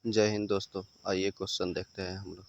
जय हिंद दोस्तों। आइए क्वेश्चन देखते हैं हम लोग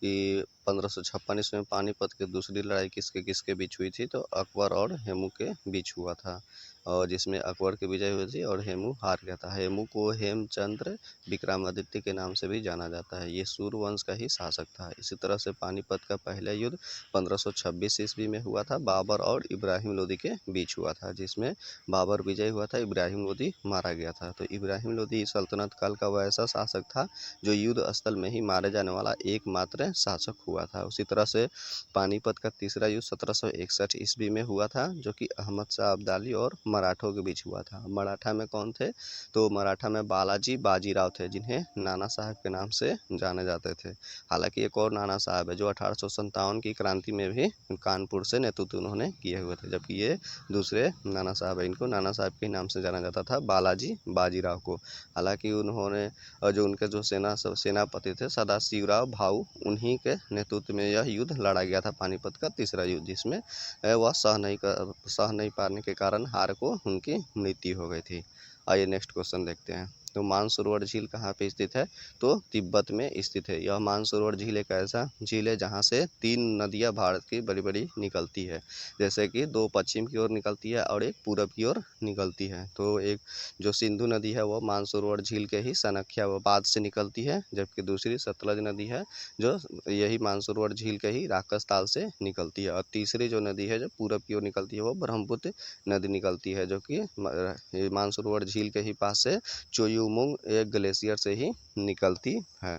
कि 1556 ईस्वी में पानीपत की दूसरी लड़ाई किसके किसके बीच हुई थी। तो अकबर और हेमू के बीच हुआ था, और जिसमें अकबर की विजय हुई थी और हेमू हार गया था। हेमू को हेमचंद्र विक्रमादित्य के नाम से भी जाना जाता है। ये सूर्यवंश का ही शासक था। इसी तरह से पानीपत का पहला युद्ध 1526 ईस्वी में हुआ था। बाबर और इब्राहिम लोदी के बीच हुआ था, जिसमें बाबर विजय हुआ था, इब्राहिम लोदी मारा गया था। तो इब्राहिम लोदी सल्तनत काल का वह ऐसा शासक था जो युद्ध स्थल में ही मारे जाने वाला एकमात्र शासक हुआ था। उसी तरह से पानीपत का तीसरा युद्ध 1761 ईस्वी में हुआ था, जो कि अहमद शाह अब्दाली और मराठों के बीच हुआ था। मराठा में कौन थे? तो मराठा में बालाजी बाजीराव थे, जिन्हें नाना साहब के नाम से जाने जाते थे। हालांकि एक और नाना साहब है जो 1857 की क्रांति में भी कानपुर से नेतृत्व उन्होंने किए हुए थे, जबकि ये दूसरे नाना साहब है। इनको नाना साहब के नाम से जाना जाता था, बालाजी बाजीराव को। हालांकि उन्होंने जो उनके जो सेनापति थे सदाशिवराव भाऊ, उन्हीं के नेतृत्व में यह युद्ध लड़ा गया था, पानीपत का तीसरा युद्ध, जिसमें वह सह नहीं पाने के कारण हार को उनकी मृत्यु हो गई थी। आइए नेक्स्ट क्वेश्चन देखते हैं। तो मानसरोवर झील कहाँ पे स्थित है? तो तिब्बत में स्थित है। यह मानसरोवर झील एक ऐसा झील है जहाँ से 3 नदियाँ भारत की बड़ी बड़ी निकलती है, जैसे कि 2 पश्चिम की ओर निकलती है और एक पूरब की ओर निकलती है। तो एक जो सिंधु नदी है वह मानसरोवर झील के ही सनख्याबाद से निकलती है, जबकि दूसरी सतलज नदी है जो यही मानसरोवर झील के ही राकसताल से निकलती है। और तीसरी जो नदी है जो पूरब की ओर निकलती है वो ब्रह्मपुत्र नदी निकलती है, जो कि मानसरोवर झील के ही पास से चोयुमुंग एक ग्लेशियर से ही निकलती है।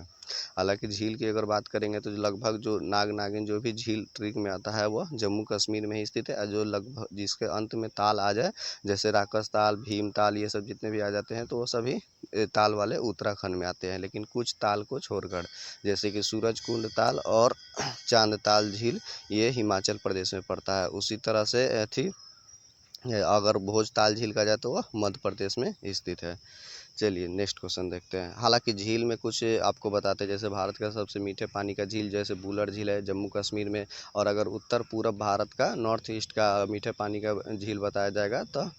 हालांकि झील की अगर बात करेंगे तो लगभग जो नाग नागिन जो भी झील ट्रिक में आता है वह जम्मू कश्मीर में ही स्थित है। और जो लगभग जिसके अंत में ताल आ जाए, जैसे राकस ताल, भीम ताल, ये सब जितने भी आ जाते हैं तो वो सभी ताल वाले उत्तराखंड में आते हैं। लेकिन कुछ ताल को छोड़कर, जैसे कि सूरजकुंड ताल और चांद ताल झील, ये हिमाचल प्रदेश में पड़ता है। उसी तरह से थी अगर भोजताल झील का जाए तो वह मध्य प्रदेश में स्थित है। चलिए नेक्स्ट क्वेश्चन देखते हैं। हालांकि झील में कुछ आपको बताते हैं, जैसे भारत का सबसे मीठे पानी का झील जैसे बुलर झील है जम्मू कश्मीर में, और अगर उत्तर पूरब भारत का नॉर्थ ईस्ट का मीठे पानी का झील बताया जाएगा तो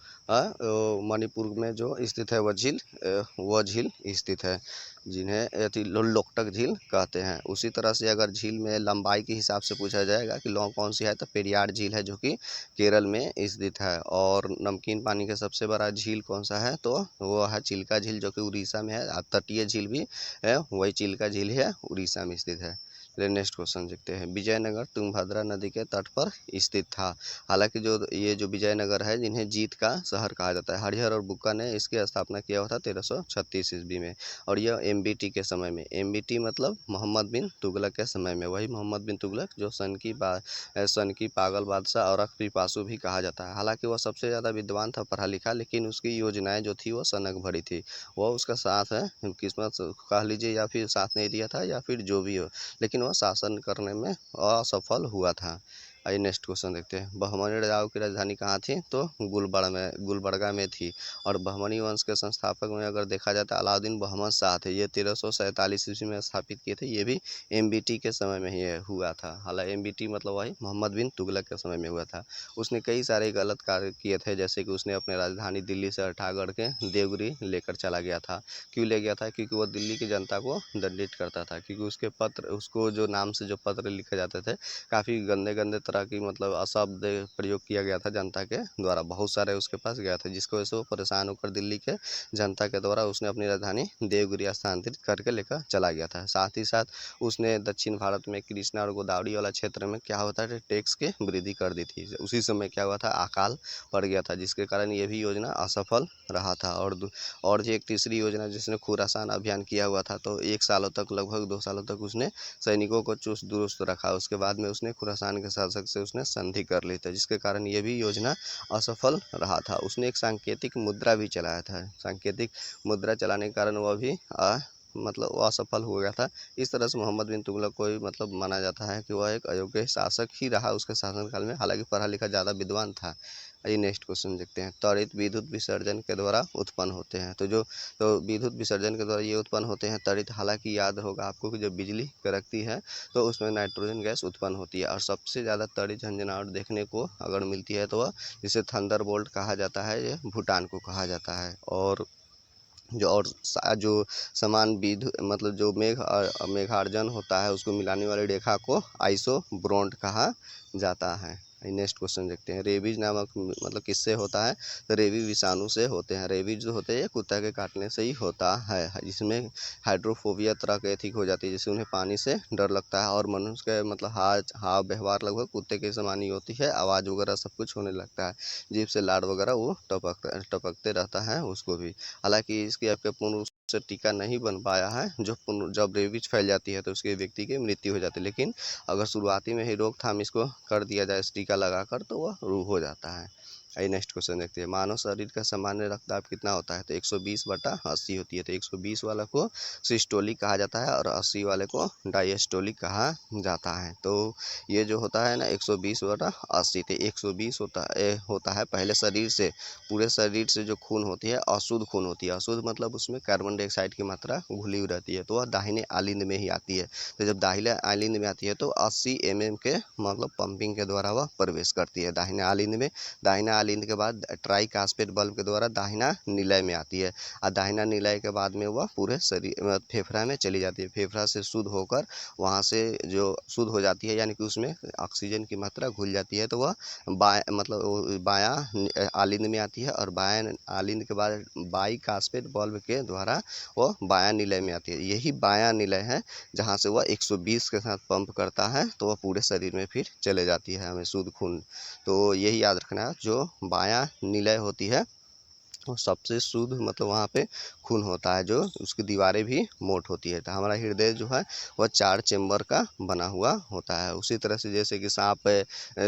मणिपुर में जो स्थित है वह झील स्थित है, जिन्हें लोकटक झील कहते हैं। उसी तरह से अगर झील में लंबाई के हिसाब से पूछा जाएगा कि लॉन्ग कौन सी है, तो पेरियार झील है जो कि केरल में स्थित है। और नमकीन पानी का सबसे बड़ा झील कौन सा है? तो वो है चिल्का झील, जो कि उड़ीसा में है। तटीय झील भी है, वही चिल्का झील है, उड़ीसा में स्थित है। चलिए नेक्स्ट क्वेश्चन देखते हैं। विजयनगर तुंगभद्रा नदी के तट पर स्थित था। हालांकि जो विजयनगर है, जिन्हें जीत का शहर कहा जाता है, हरिहर और बुक्का ने इसकी स्थापना किया हुआ था 1336 ईस्वी में। और यह एमबीटी के समय में, एमबीटी मतलब मोहम्मद बिन तुगलक के समय में, वही मोहम्मद बिन तुगलक जो सन की पागल बादशाह और पिपासु भी कहा जाता है। हालांकि वह सबसे ज़्यादा विद्वान था, पढ़ा लिखा, लेकिन उसकी योजनाएं जो थी वो सनक भरी थी। वह उसका साथ है किस्मत कह लीजिए, या फिर साथ नहीं दिया था, या फिर जो भी हो, लेकिन वह शासन करने में असफल हुआ था। आइए नेक्स्ट क्वेश्चन देखते हैं। बहमनी राजाओं की राजधानी कहाँ थी? तो गुलबर्गा में थी। और बहमनी वंश के संस्थापक में अगर देखा जाए तो अलाउद्दीन बहमद शाह थे। ये 1347 ईस्वी में स्थापित किए थे। ये भी एमबीटी के समय में ही हुआ था। हालांकि एमबीटी मतलब वही मोहम्मद बिन तुगलक के समय में हुआ था। उसने कई सारे गलत कार्य किए थे, जैसे कि उसने अपने राजधानी दिल्ली से हटाकर के देवगिरी लेकर चला गया था। क्यों ले गया था? क्योंकि वो दिल्ली की जनता को दंडित करता था, क्योंकि उसको जो नाम से जो पत्र लिखे जाते थे, काफ़ी गंदे गंदे तरह की मतलब अशब्द प्रयोग किया गया था जनता के द्वारा। बहुत सारे उसके पास गया था, जिसकी वजह से वो परेशान होकर दिल्ली के जनता के द्वारा उसने अपनी राजधानी देवगिरी स्थानांतरित करके लेकर चला गया था। साथ ही साथ उसने दक्षिण भारत में कृष्णा और गोदावरी वाला क्षेत्र में क्या होता है, टैक्स के वृद्धि कर दी थी। उसी समय क्या हुआ था, अकाल पड़ गया था, जिसके कारण ये भी योजना असफल रहा था। और जो एक तीसरी योजना जिसने खुरासान अभियान किया हुआ था, तो 1 सालों तक, लगभग 2 सालों तक उसने सैनिकों को चुस्त दुरुस्त रखा। उसके बाद में उसने खुरासान के शासक से उसने संधि कर ली थी, जिसके कारण ये भी योजना असफल रहा था। उसने एक सांकेतिक मुद्रा भी चलाया था। सांकेतिक मुद्रा चलाने के कारण वह भी मतलब वो असफल हो गया था। इस तरह से मोहम्मद बिन तुगलक को भी मतलब माना जाता है कि वह एक अयोग्य शासक ही रहा उसके शासनकाल में, हालांकि पढ़ा लिखा ज़्यादा विद्वान था। आइए नेक्स्ट क्वेश्चन देखते हैं। त्वरित विद्युत विसर्जन के द्वारा उत्पन्न होते हैं। तो विद्युत विसर्जन के द्वारा ये उत्पन्न होते हैं त्वरित। हालांकि याद होगा आपको कि जब बिजली कड़कती है तो उसमें नाइट्रोजन गैस उत्पन्न होती है, और सबसे ज़्यादा त्वरित झंझनाहट देखने को अगर मिलती है तो वह जिसे थंडरबोल्ट कहा जाता है, ये भूटान को कहा जाता है। और और जो समान विद्युत मतलब जो मेघार्जन होता है उसको मिलाने वाली रेखा को आइसोब्रोंट कहा जाता है। नेक्स्ट क्वेश्चन देखते हैं। रेबीज नामक मतलब किससे होता है? तो रेबीज विषाणु से होते हैं। रेबीज जो होते हैं ये कुत्ता के काटने से ही होता है। इसमें हाइड्रोफोबिया तरह की एथिक हो जाती है, जिससे उन्हें पानी से डर लगता है और मनुष्य के मतलब हाव व्यवहार लगभग कुत्ते के समान ही होती है। आवाज़ वगैरह सब कुछ होने लगता है। जीभ से लार वगैरह वो टपकते रहता है उसको भी। हालांकि इसकी आपके पूर्ण रूप से टीका नहीं बन पाया है। जब रेबीज फैल जाती है तो उसके व्यक्ति की मृत्यु हो जाती है, लेकिन अगर शुरुआती में ही रोकथाम इसको कर दिया जाए इस टीका लगाकर तो वह हो जाता है। आइए नेक्स्ट क्वेश्चन देखते हैं। मानव शरीर का सामान्य रक्तदाब कितना होता है? तो 120/80 होती है। तो 120 वाला को सिस्टोलिक कहा जाता है और 80 वाले को डायस्टोलिक कहा जाता है। तो ये जो होता है ना 120/80, तो 120 होता है पहले शरीर से, पूरे शरीर से जो खून होती है अशुद्ध खून होती है। अशुद्ध मतलब उसमें कार्बन डाइऑक्साइड की मात्रा घुली हुई रहती है, तो वह दाहिने आलिंद में ही आती है। तो जब दाहिने आलिंद में आती है तो 80 mm के मतलब पंपिंग के द्वारा वह प्रवेश करती है दाहिने आलिंद में। दाहिना आलिंद के बाद ट्राइकास्पेट बल्ब के द्वारा दाहिना निलय में आती है और दाहिना निलय के बाद में वह पूरे शरीर फेफड़ा में चली जाती है। फेफड़ा से शुद्ध होकर वहाँ से जो शुद्ध हो जाती है, यानी कि उसमें ऑक्सीजन की मात्रा घुल जाती है, तो वह बायां आलिंद में आती है और बायां आलिंद के बाद बाईकास्पेट बल्ब के द्वारा वह बायां निलय में आती है। यही बायां निलय है जहाँ से वह 120 के साथ पंप करता है तो वह पूरे शरीर में फिर चले जाती है हमें शुद्ध खून। तो यही याद रखना है, जो बायां निलय होती है और सबसे शुद्ध मतलब वहाँ पे खून होता है, जो उसकी दीवारें भी मोट होती है। तो हमारा हृदय जो है वह 4 चेम्बर का बना हुआ होता है। उसी तरह से जैसे कि सांप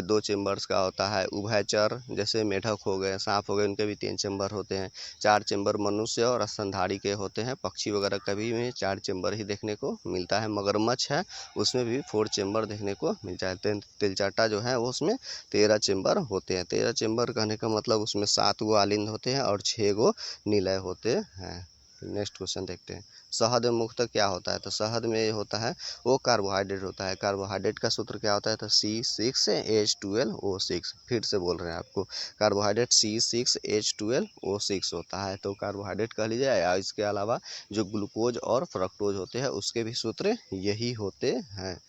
2 चेम्बर्स का होता है। उभयचर जैसे मेढक हो गए, सांप हो गए, उनके भी 3 चेम्बर होते हैं। 4 चेम्बर मनुष्य और स्तनधारी के होते हैं। पक्षी वगैरह कभी में 4 चेम्बर ही देखने को मिलता है। मगरमच्छ है उसमें भी 4 चेम्बर देखने को मिलता है। तिलचाटा जो है वो उसमें 13 चेम्बर होते हैं। 13 चेम्बर कहने का मतलब उसमें 7 गो आलिंद होते हैं और 6 गो निलय होते हैं। नेक्स्ट क्वेश्चन देखते हैं। शहद में मुख्यतः क्या होता है? तो शहद में ये होता है वो कार्बोहाइड्रेट होता है। कार्बोहाइड्रेट का सूत्र क्या होता है? तो C6H12O6। फिर से बोल रहे हैं आपको, कार्बोहाइड्रेट C6H12O6 होता है। तो कार्बोहाइड्रेट कह लीजिए। या इसके अलावा जो ग्लूकोज और फ्रक्टोज होते हैं उसके भी सूत्र यही होते हैं।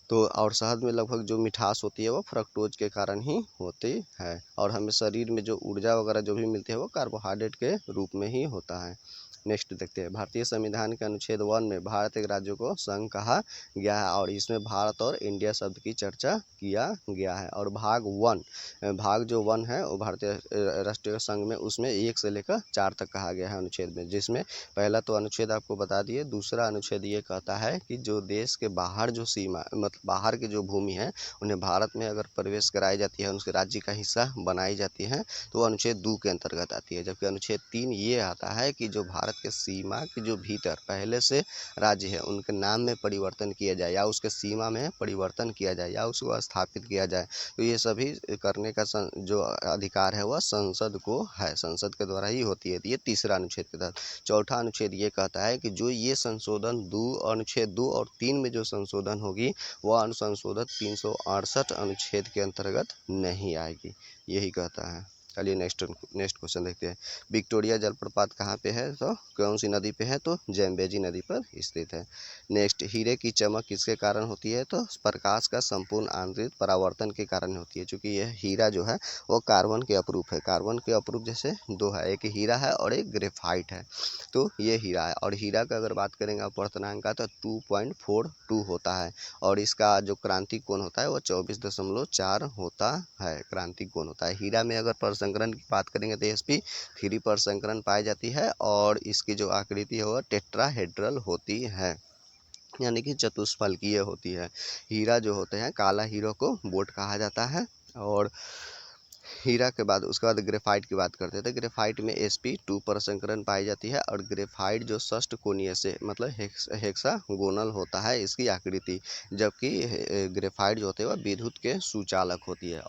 तो और शहद में लगभग जो मिठास होती है वो फ्रक्टोज के कारण ही होती है। और हमें शरीर में जो ऊर्जा वगैरह जो भी मिलती है वो कार्बोहाइड्रेट के रूप में ही होता है। नेक्स्ट देखते हैं। भारतीय संविधान के अनुच्छेद 1 में भारत एक राज्य को संघ कहा गया है और इसमें भारत और इंडिया शब्द की चर्चा किया गया है। और भाग जो 1 है वो भारतीय राष्ट्रीय संघ में उसमें 1 से लेकर 4 तक कहा गया है अनुच्छेद में। जिसमें पहला तो अनुच्छेद आपको बता दिए। दूसरा अनुच्छेद ये कहता है कि जो देश के बाहर जो सीमा मतलब बाहर की जो भूमि है उन्हें भारत में अगर प्रवेश कराई जाती है, उनके राज्य का हिस्सा बनाई जाती है, तो वो अनुच्छेद 2 के अंतर्गत आती है। जबकि अनुच्छेद 3 ये आता है कि जो भारत के सीमा के जो भीतर पहले से राज्य है उनके नाम में परिवर्तन किया जाए या उसके सीमा में परिवर्तन किया जाए या उसको स्थापित किया जाए, तो ये सभी करने का जो अधिकार है वह संसद को है, संसद के द्वारा ही होती है। तो ये तीसरा अनुच्छेद के तहत। चौथा अनुच्छेद ये कहता है कि जो ये संशोधन अनुच्छेद 2 और 3 में जो संशोधन होगी वह अनुसंशोधन 368 अनुच्छेद के अंतर्गत नहीं आएगी, यही कहता है। चलिए नेक्स्ट क्वेश्चन देखते हैं। विक्टोरिया जलप्रपात कहाँ पे है? तो कौन सी नदी पे है? तो जैम्बेजी नदी पर स्थित है। नेक्स्ट, हीरे की चमक किसके कारण होती है? तो प्रकाश का संपूर्ण आंतरिक परावर्तन के कारण होती है। चूँकि यह हीरा जो है वो कार्बन के अपरूप है। कार्बन के अपरूप जैसे 2 है, एक हीरा है और एक ग्रेफाइट है। तो ये हीरा है और हीरा का अगर बात करेंगे अपवर्तनांक का तो 2.42 होता है और इसका जो क्रांतिक कोण होता है वो 24.4 होता है। क्रांतिक कोण होता है। हीरा में अगर प्रसंकरण की बात करेंगे तो sp3 प्रसंकरण पाई जाती है और इसकी जो आकृति है वह टेट्राहेड्रल होती है, यानी कि चतुष्फलकीय होती है। हीरा जो होते हैं, काला हीरो को बोट कहा जाता है। और हीरा के बाद उसके बाद ग्रेफाइट की बात करते हैं। तो ग्रेफाइट में sp2 प्रसंकरण पाई जाती है और ग्रेफाइट जो षष्ठ कोणीय से मतलब हेक्सागोनल होता है इसकी आकृति। जबकि ग्रेफाइट जो होते हैं वह विद्युत के सुचालक होती है।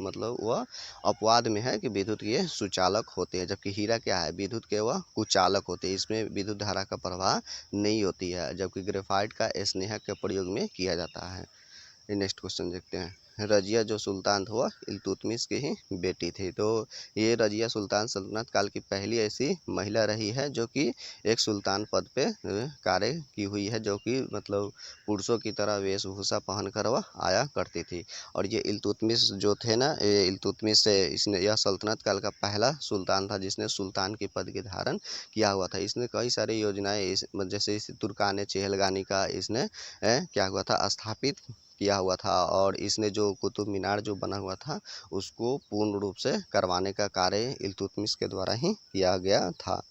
मतलब वह अपवाद में है कि विद्युत के सुचालक होते हैं, जबकि हीरा क्या है? विद्युत के वह कुचालक होते हैं, इसमें विद्युत धारा का प्रवाह नहीं होती है। जबकि ग्रेफाइट का स्नेहक के प्रयोग में किया जाता है। नेक्स्ट क्वेश्चन देखते हैं। रजिया जो सुल्तान था वह इल्तुतमिश की ही बेटी थी। तो ये रजिया सुल्तान सल्तनत काल की पहली ऐसी महिला रही है जो कि एक सुल्तान पद पे कार्य की हुई है, जो कि मतलब पुरुषों की तरह वेशभूषा पहन कर वह आया करती थी। और ये इल्तुतमिश जो थे ना, ये इल्तुतमिश से इसने यह सल्तनत काल का पहला सुल्तान था जिसने सुल्तान के पद के धारण किया हुआ था। इसने कई सारी योजनाएं जैसे इस तुर्कान चेहलगानी का इसने क्या हुआ था स्थापित किया हुआ था। और इसने जो कुतुब मीनार जो बना हुआ था उसको पूर्ण रूप से करवाने का कार्य इल्तुतमिश के द्वारा ही किया गया था।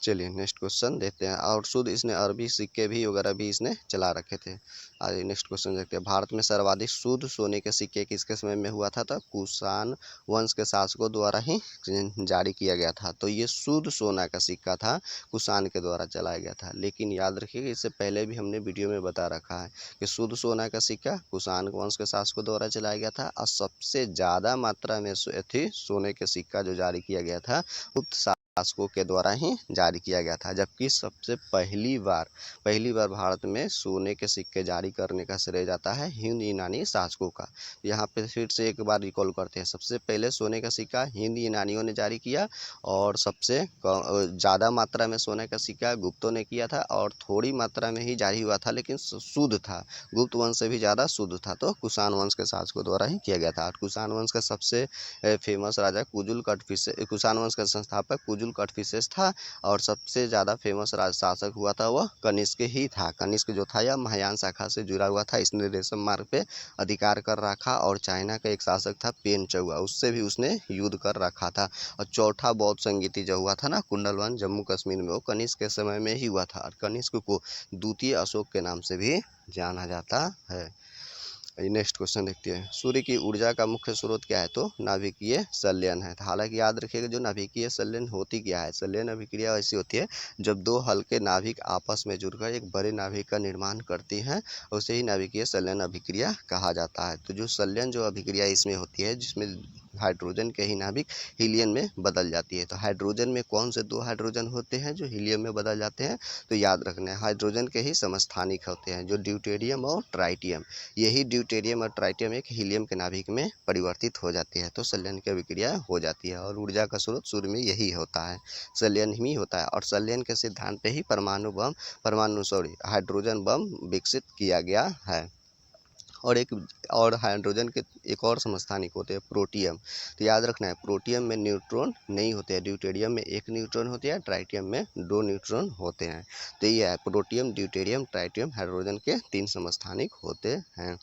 चलिए नेक्स्ट क्वेश्चन देखते हैं। और शुद्ध इसने अरबी सिक्के भी वगैरह भी इसने चला रखे थे। आइए नेक्स्ट क्वेश्चन देखते हैं। भारत में सर्वाधिक शुद्ध सोने के सिक्के किसके समय में हुआ था? तो कुषाण वंश के शासकों द्वारा ही जारी किया गया था। तो ये शुद्ध सोना का सिक्का था, कुषाण के द्वारा चलाया गया था। लेकिन याद रखिएगा, इससे पहले भी हमने वीडियो में बता रखा है कि शुद्ध सोना का सिक्का कुषाण वंश के शासकों द्वारा चलाया गया था। और सबसे ज़्यादा मात्रा में सोने के सिक्का जो जारी किया गया था गुप्त शासकों के द्वारा ही जारी किया गया था। जबकि सबसे पहली बार भारत में सोने के सिक्के जारी करने का श्रेय जाता है हिंद यूनानी शासकों का। यहाँ पे फिर से एक बार रिकॉल करते हैं। सबसे पहले सोने का सिक्का हिंद यूनानियों ने जारी किया, और सबसे ज़्यादा मात्रा में सोने का सिक्का गुप्तों ने किया था, और थोड़ी मात्रा में ही जारी हुआ था लेकिन शुद्ध था, गुप्त वंश से भी ज़्यादा शुद्ध था, तो कुषाण वंश के शासकों द्वारा ही किया गया था। और कुषाण वंश का सबसे फेमस राजा कुजुल कटफिसेस, कुषाण वंश का संस्थापक कुजुल कटफिसेस था। और सबसे ज़्यादा फेमस शासक हुआ था वह कनिष्क ही था। कनिष्क जो था यह महायान शाखा से जुड़ा हुआ था। इसने रेशम मार्ग पे अधिकार कर रखा। और चाइना का एक शासक था पेन चौआ, उससे भी उसने युद्ध कर रखा था। और चौथा बौद्ध संगीति जो हुआ था ना कुंडलवन जम्मू कश्मीर में, वो कनिष्क के समय में ही हुआ था। और कनिष्क को द्वितीय अशोक के नाम से भी जाना जाता है। नेक्स्ट क्वेश्चन देखते हैं। सूर्य की ऊर्जा का मुख्य स्रोत क्या है? तो नाभिकीय संलयन है। हालांकि याद रखिएगा, जो नाभिकीय संलयन होती क्या है, संलयन अभिक्रिया ऐसी होती है जब दो हल्के नाभिक आपस में जुड़कर एक बड़े नाभिक का निर्माण करती हैं, उसे ही नाभिकीय संलयन अभिक्रिया कहा जाता है। तो जो संलयन जो अभिक्रिया इसमें होती है जिसमें हाइड्रोजन के ही नाभिक हीलियम में बदल जाती है। तो हाइड्रोजन में कौन से दो हाइड्रोजन होते हैं जो हीलियम में बदल जाते हैं? तो याद रखना है, हाइड्रोजन के ही समस्थानिक होते हैं जो ड्यूटेरियम और ट्राइटियम। यही ड्यूटेरियम और ट्राइटियम एक हीलियम के नाभिक में परिवर्तित हो जाती है, तो संलयन की अभिक्रिया हो जाती है। और ऊर्जा का स्रोत सूर्य में यही होता है, संलयन ही होता है। और संलयन के सिद्धांत पे ही परमाणु हाइड्रोजन बम विकसित किया गया है। और हाइड्रोजन के एक और समस्थानिक होते हैं प्रोटियम। तो याद रखना है, प्रोटियम में न्यूट्रॉन नहीं होते हैं, ड्यूटेरियम में एक न्यूट्रॉन होते हैं, ट्राइटियम में दो न्यूट्रॉन होते हैं। तो ये है प्रोटियम, ड्यूटेरियम, ट्राइटियम, हाइड्रोजन के 3 समस्थानिक होते हैं।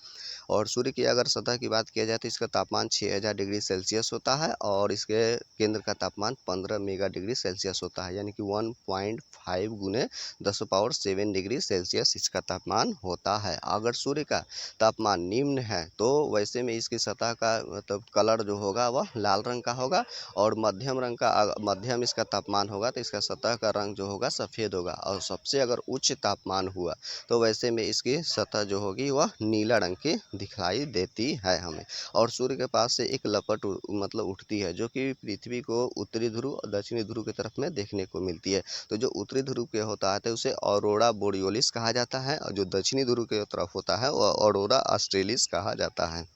और सूर्य की अगर सतह की बात किया जाए तो इसका तापमान 6000 डिग्री सेल्सियस होता है, और इसके केंद्र का तापमान 15 मेगा डिग्री सेल्सियस होता है, यानी कि 1.5 गुने 10⁻7 डिग्री सेल्सियस इसका तापमान होता है। अगर सूर्य का तापमान निम्न है तो वैसे में इसकी सतह का मतलब कलर जो होगा वह लाल रंग का होगा, और मध्यम इसका तापमान होगा तो इसका सतह का रंग जो होगा सफ़ेद होगा। और सबसे अगर उच्च तापमान हुआ तो वैसे में इसकी सतह जो होगी वह नीला रंग की दिखाई देती है हमें। और सूर्य के पास से एक लपट मतलब उठती है जो कि पृथ्वी को उत्तरी ध्रुव और दक्षिणी ध्रुव की तरफ में देखने को मिलती है। तो जो उत्तरी ध्रुव के होता है तो उसे ऑरोरा बोरियोलिस कहा जाता है, और जो दक्षिणी ध्रुव की तरफ होता है वह ऑरोरा ऑस्ट्रेलिस कहा जाता है।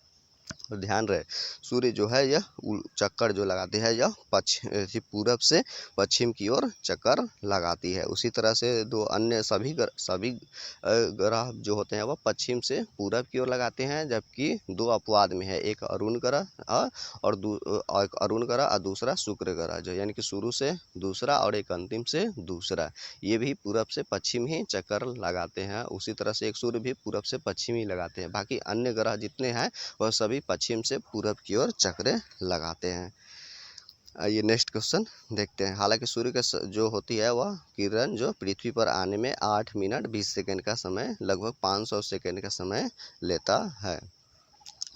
और ध्यान रहे, सूर्य जो है यह चक्कर जो लगाती है यह पूरब से पश्चिम की ओर चक्कर लगाती है। उसी तरह से दो अन्य सभी ग्रह जो होते हैं वह पश्चिम से पूरब की ओर लगाते हैं, जबकि दो अपवाद में है, एक अरुण ग्रह और दूसरा शुक्र ग्रह, जो यानी कि शुरू से दूसरा और एक अंतिम से दूसरा, ये भी पूरब से पश्चिम ही चक्कर लगाते हैं। उसी तरह से एक सूर्य भी पूरब से पश्चिम ही लगाते हैं। बाकी अन्य ग्रह जितने हैं वह सभी पश्चिम से पूरब की ओर चक्कर लगाते हैं। आइए नेक्स्ट क्वेश्चन देखते हैं। हालांकि सूर्य का जो होती है वह किरण जो पृथ्वी पर आने में 8 मिनट 20 सेकंड का समय, लगभग 500 सेकंड का समय लेता है।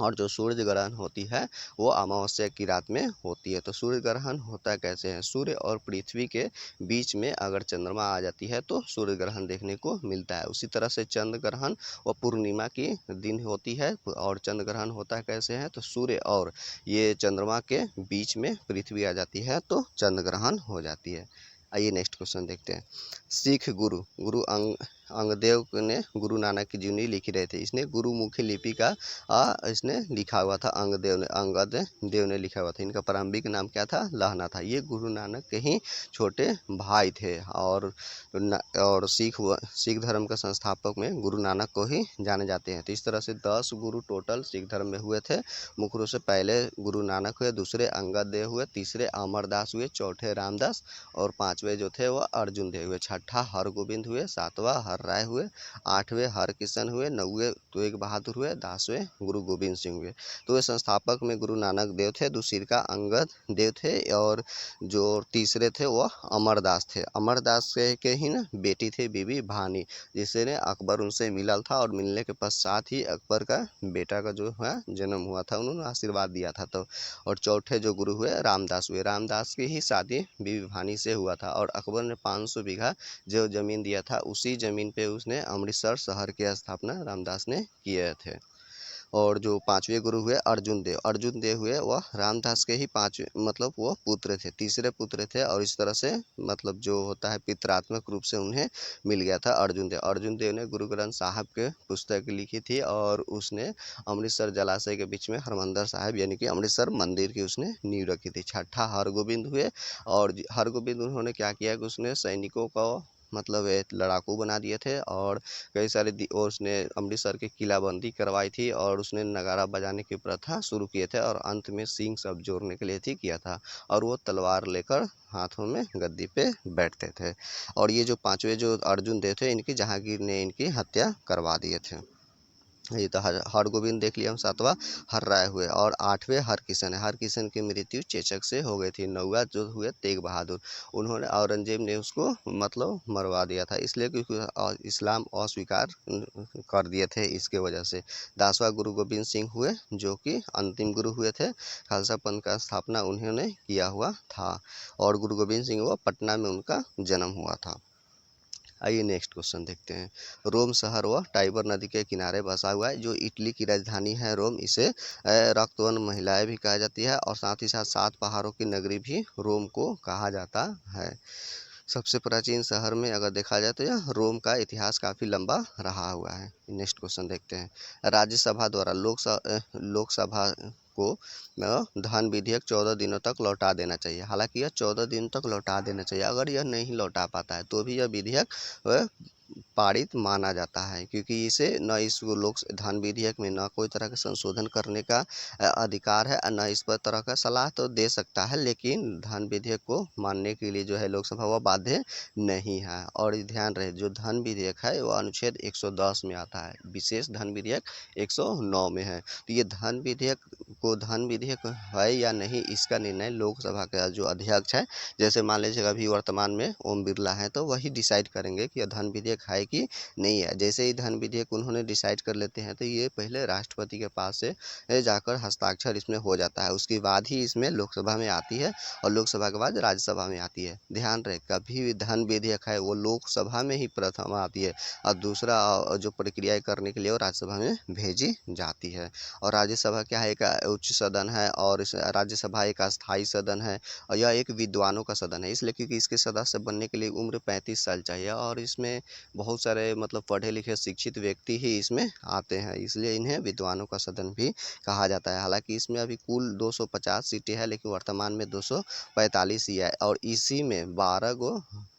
और जो सूर्य ग्रहण होती है वो अमावस्या की रात में होती है। तो सूर्य ग्रहण होता कैसे है? सूर्य और पृथ्वी के बीच में अगर चंद्रमा आ जाती है तो सूर्य ग्रहण देखने को मिलता है। उसी तरह से चंद्र ग्रहण वो पूर्णिमा की दिन होती है। और चंद्र ग्रहण होता कैसे है? तो सूर्य और ये चंद्रमा के बीच में पृथ्वी आ जाती है तो चंद्र ग्रहण हो जाती है। आइए नेक्स्ट क्वेश्चन देखते हैं। सिख गुरु गुरु अंगदेव ने गुरु नानक की जीवनी लिखी रहे थे। इसने गुरुमुखी लिपि का इसने लिखा हुआ था। अंगद देव ने लिखा हुआ था। इनका प्रारंभिक नाम क्या था? लहना था। ये गुरु नानक के ही छोटे भाई थे और सिख धर्म का संस्थापक में गुरु नानक को ही जाने जाते हैं। तो इस तरह से 10 गुरु टोटल सिख धर्म में हुए थे। मुख्य रूप से पहले गुरु नानक हुए, दूसरे अंगद देव हुए, तीसरे अमरदास हुए, चौथे रामदास और पांचवें जो थे वह अर्जुन देव हुए, छठा हरगोविंद हुए, सातवां हर राय हुए, आठवें हरकिशन हुए, नौवें तेग बहादुर हुए, 10वें गुरु गोविंद सिंह हुए। तो ये संस्थापक में गुरु नानक देव थे, दूसरे का अंगद देव थे और जो तीसरे थे वह अमरदास थे। अमरदास के ही ना बेटी थी बीबी भानी, जिससे ने अकबर उनसे मिला था और मिलने के पश्चात ही अकबर का बेटा का जो है जन्म हुआ था, उन्होंने आशीर्वाद दिया था। तो और चौथे जो गुरु हुए रामदास हुए। रामदास की ही शादी बीबी भानी से हुआ था और अकबर ने 500 बीघा जो जमीन दिया था, उसी जमीन पे उसने अमृतसर शहर की स्थापना रामदास ने किए थे। और जो पांचवें गुरु हुए अर्जुन देव हुए, वह रामदास के ही पांचवें मतलब वो पुत्र थे, तीसरे पुत्र थे और इस तरह से मतलब जो होता है पितरात्मक रूप से उन्हें मिल गया था अर्जुन देव ने गुरु ग्रंथ साहब के पुस्तक लिखी थी और उसने अमृतसर जलाशय के बीच में हरमंदिर साहिब यानी कि अमृतसर मंदिर की उसने नींव रखी थी। छठा हरगोविंद हुए और हरगोविंद उन्होंने क्या किया कि उसने सैनिकों को मतलब लड़ाकू बना दिए थे और कई सारे और उसने अमृतसर की किलाबंदी करवाई थी और उसने नगारा बजाने की प्रथा शुरू किए थे और अंत में सींग सब जोड़ने के लिए थी किया था और वो तलवार लेकर हाथों में गद्दी पे बैठते थे। और ये जो पांचवें जो अर्जुन देव थे, इनकी जहांगीर ने इनकी हत्या करवा दिए थे। ये तो हरगोविंद देख लिया हम। सातवां हर राय हुए और आठवें हरकिशन है। हरकिशन की मृत्यु चेचक से हो गई थी। नौवा जो हुए तेग बहादुर, उन्होंने औरंगजेब ने उसको मतलब मरवा दिया था, इसलिए क्योंकि इस्लाम अस्वीकार कर दिए थे इसके वजह से। 10वां गुरु गोविंद सिंह हुए जो कि अंतिम गुरु हुए थे। खालसा पंथ का स्थापना उन्होंने किया हुआ था और गुरु गोविंद सिंह वो पटना में उनका जन्म हुआ था। आइए नेक्स्ट क्वेश्चन देखते हैं। रोम शहर व टाइबर नदी के किनारे बसा हुआ है। जो इटली की राजधानी है रोम, इसे रक्तवन महिलाएं भी कहा जाती है और साथ ही साथ 7 पहाड़ों की नगरी भी रोम को कहा जाता है। सबसे प्राचीन शहर में अगर देखा जाए तो यह रोम का इतिहास काफ़ी लंबा रहा हुआ है। नेक्स्ट क्वेश्चन देखते हैं। राज्यसभा द्वारा लोकसभा को धन विधेयक 14 दिनों तक लौटा देना चाहिए। हालांकि यह 14 दिन तक लौटा देना चाहिए। अगर यह नहीं लौटा पाता है तो भी यह विधेयक पारित माना जाता है, क्योंकि इसे न इस लोक धन विधेयक में न कोई तरह का संशोधन करने का अधिकार है, न इस पर तरह का सलाह तो दे सकता है, लेकिन धन विधेयक को मानने के लिए जो है लोकसभा वह बाध्य नहीं है। और ध्यान रहे जो धन विधेयक है वह अनुच्छेद 110 में आता है, विशेष धन विधेयक 109 में है। तो ये धन विधेयक है या नहीं, इसका निर्णय लोकसभा का जो अध्यक्ष है, जैसे मान लीजिए अभी वर्तमान में ओम बिरला है, तो वही डिसाइड करेंगे कि यह धन विधेयक है कि नहीं है। जैसे ही धन विधेयक उन्होंने डिसाइड कर लेते हैं तो ये पहले राष्ट्रपति के पास से जाकर हस्ताक्षर इसमें हो जाता है, उसके बाद ही इसमें लोकसभा में आती है और लोकसभा के बाद राज्यसभा में आती है। ध्यान रहे कभी भी धन विधेयक है वो लोकसभा में ही प्रथम आती है और दूसरा जो प्रक्रिया करने के लिए वो राज्यसभा में भेजी जाती है। और राज्यसभा क्या है, एक उच्च सदन है और राज्यसभा एक अस्थायी सदन है और यह एक विद्वानों का सदन है, इसलिए क्योंकि इसके सदस्य बनने के लिए उम्र 35 साल चाहिए और इसमें बहुत सारे मतलब पढ़े लिखे शिक्षित व्यक्ति ही इसमें आते हैं, इसलिए इन्हें विद्वानों का सदन भी कहा जाता है। हालांकि इसमें अभी कुल 250 सीटें हैं, लेकिन वर्तमान में 245 ही है और इसी में 12 गो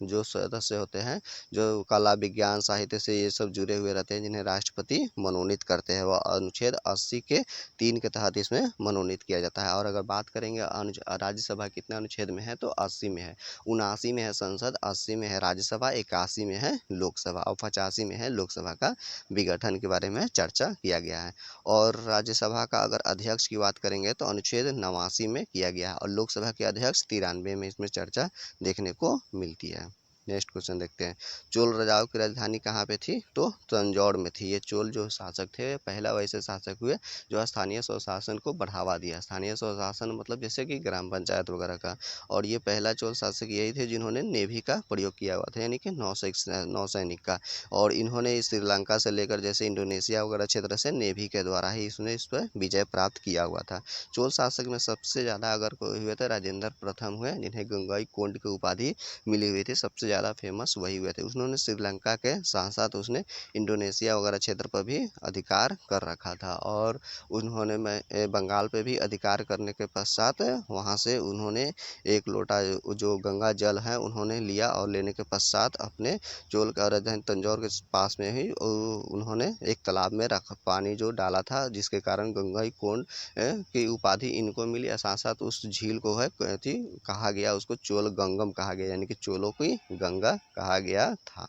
जो सदस्य होते हैं जो कला विज्ञान साहित्य से ये सब जुड़े हुए रहते हैं, जिन्हें राष्ट्रपति मनोनीत करते हैं। वह अनुच्छेद 80 के 3 के तहत इसमें मनोनीत किया जाता है। और अगर बात करेंगे राज्यसभा कितने अनुच्छेद में है, तो 80 में है। 79 में है संसद, 80 में है राज्यसभा, 81 में है लोकसभा और 85 में है लोकसभा का विघटन के बारे में चर्चा किया गया है। और राज्यसभा का अगर अध्यक्ष की बात करेंगे तो अनुच्छेद 89 में किया गया है और लोकसभा के अध्यक्ष 93 में इसमें चर्चा देखने को मिलती है। नेक्स्ट क्वेश्चन देखते हैं, चोल राजाओं की राजधानी कहाँ पे थी? तो तंजौर में थी। ये चोल जो शासक थे पहला वैसे शासक हुए जो स्थानीय स्वशासन को बढ़ावा दिया। स्थानीय स्वशासन मतलब जैसे कि ग्राम पंचायत वगैरह का। और ये पहला चोल शासक यही थे जिन्होंने नेवी का प्रयोग किया हुआ था, यानी कि नौसैनिक का। और इन्होंने श्रीलंका से लेकर जैसे इंडोनेशिया वगैरह क्षेत्र से नेवी के द्वारा ही इसने इस पर विजय प्राप्त किया हुआ था। चोल शासक में सबसे ज़्यादा अगर कोई हुए थे राजेंद्र प्रथम हुए, जिन्हें गंगई कोंड की उपाधि मिली हुई थी, सबसे ज़्यादा फेमस वही हुए थे। उन्होंने श्रीलंका के साथ साथ उसने इंडोनेशिया वगैरह क्षेत्र पर भी अधिकार कर रखा था। और उन्होंने बंगाल पे भी अधिकार करने के पश्चात वहाँ से उन्होंने एक लोटा जो गंगा जल है उन्होंने लिया, और लेने के पश्चात अपने चोल का राजधानी तंजौर के पास में ही उन्होंने एक तालाब में रख पानी जो डाला था, जिसके कारण गंगई कोंड की उपाधि इनको मिली। और साथ साथ उस झील को है कहा गया, उसको चोल गंगम कहा गया, यानी कि चोलों की गंगा कहा गया था।